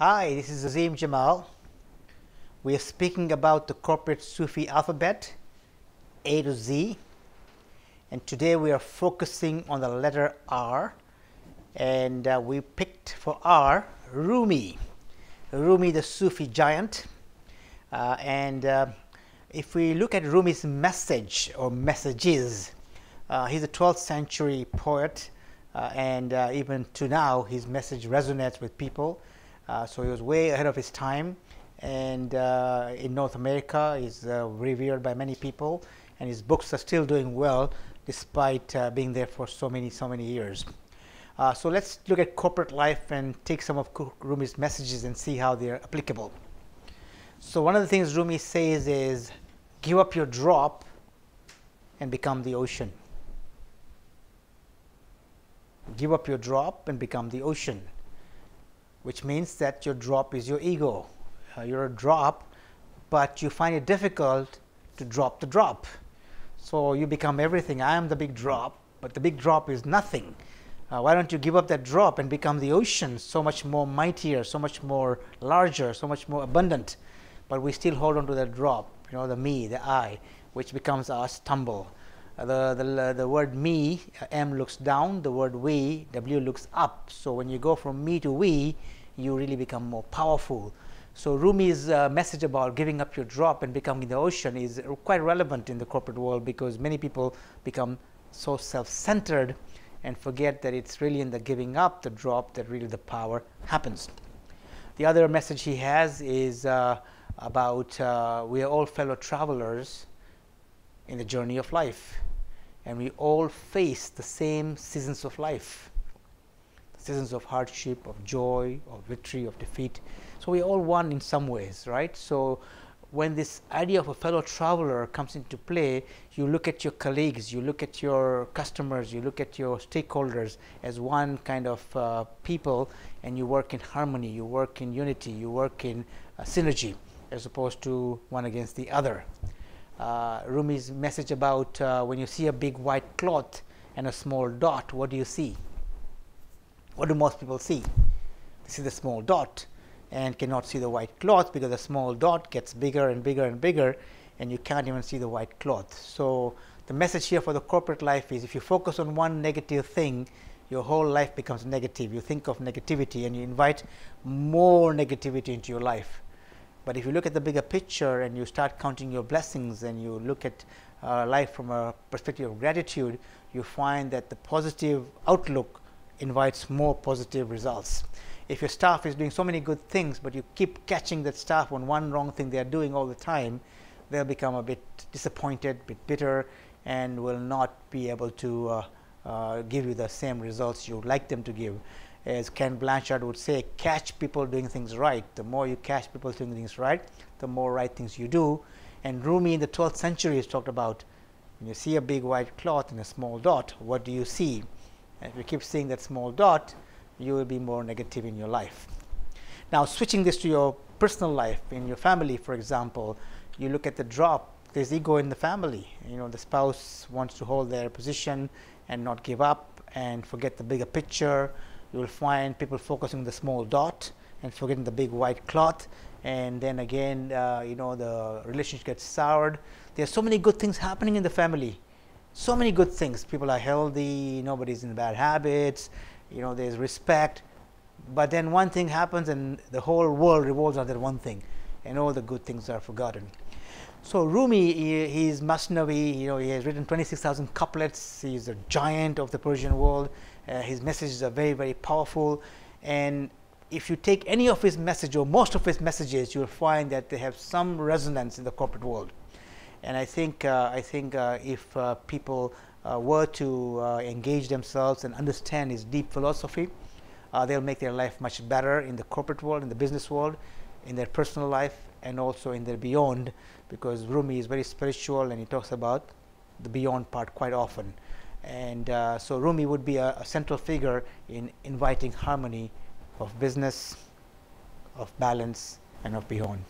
Hi, this is Azim Jamal. We are speaking about the corporate Sufi alphabet, A to Z, and today we are focusing on the letter R, and we picked for R Rumi, the Sufi giant. If we look at Rumi's message or messages, he's a 12th century poet, and even to now his message resonates with people. So he was way ahead of his time, and in North America he's revered by many people, and his books are still doing well despite being there for so many years. So let's look at corporate life and take some of Rumi's messages and see how they're applicable. So one of the things Rumi says is, give up your drop and become the ocean. Give up your drop and become the ocean, which means that your drop is your ego. You're a drop, but you find it difficult to drop the drop. So you become everything. I am the big drop, but the big drop is nothing. Why don't you give up that drop and become the ocean, so much more mightier, so much more larger, so much more abundant? But we still hold on to that drop, the me, the I, which becomes our stumble. The word me, M looks down, the word we, W looks up. So when you go from me to we, you really become more powerful. So Rumi's message about giving up your drop and becoming the ocean is quite relevant in the corporate world, because many people become so self-centered and forget that it's really in the giving up the drop that really the power happens. The other message he has is about we are all fellow travelers in the journey of life, and we all face the same seasons of life, seasons of hardship, of joy, of victory, of defeat. So we all one in some ways, right? So when this idea of a fellow traveler comes into play, you look at your colleagues, you look at your customers, you look at your stakeholders as one kind of people, and you work in harmony, you work in unity, you work in synergy, as opposed to one against the other. Rumi's message about when you see a big white cloth and a small dot, what do you see? What do most people see? They see the small dot and cannot see the white cloth, because the small dot gets bigger and bigger and bigger, and you can't even see the white cloth. So the message here for the corporate life is, if you focus on one negative thing, your whole life becomes negative. You think of negativity and you invite more negativity into your life. But if you look at the bigger picture and you start counting your blessings and you look at life from a perspective of gratitude, you find that the positive outlook invites more positive results. If your staff is doing so many good things, but you keep catching that staff on one wrong thing they are doing all the time, they'll become a bit disappointed, a bit bitter, and will not be able to give you the same results you would like them to give. As Blanchard would say, catch people doing things right. The more you catch people doing things right, the more right things you do. And Rumi in the 12th century has talked about, when you see a big white cloth and a small dot, what do you see? And if you keep seeing that small dot, you will be more negative in your life. Now, switching this to your personal life, in your family, for example, you look at the drop. There's ego in the family. The spouse wants to hold their position and not give up and forget the bigger picture. You will find people focusing on the small dot and forgetting the big white cloth, and then again, the relationship gets soured. There are so many good things happening in the family, so many good things. People are healthy, nobody's in bad habits, there's respect. But then one thing happens and the whole world revolves around that one thing, and all the good things are forgotten. So Rumi, he's Masnavi, he has written 26,000 couplets. He's a giant of the Persian world. His messages are very powerful, and if you take any of his message or most of his messages, you'll find that they have some resonance in the corporate world. And I think if people were to engage themselves and understand his deep philosophy, they'll make their life much better in the corporate world, in the business world, in their personal life, and also in their beyond, because Rumi is very spiritual and he talks about the beyond part quite often. And so Rumi would be a central figure in inviting harmony of business, of balance, and of beyond.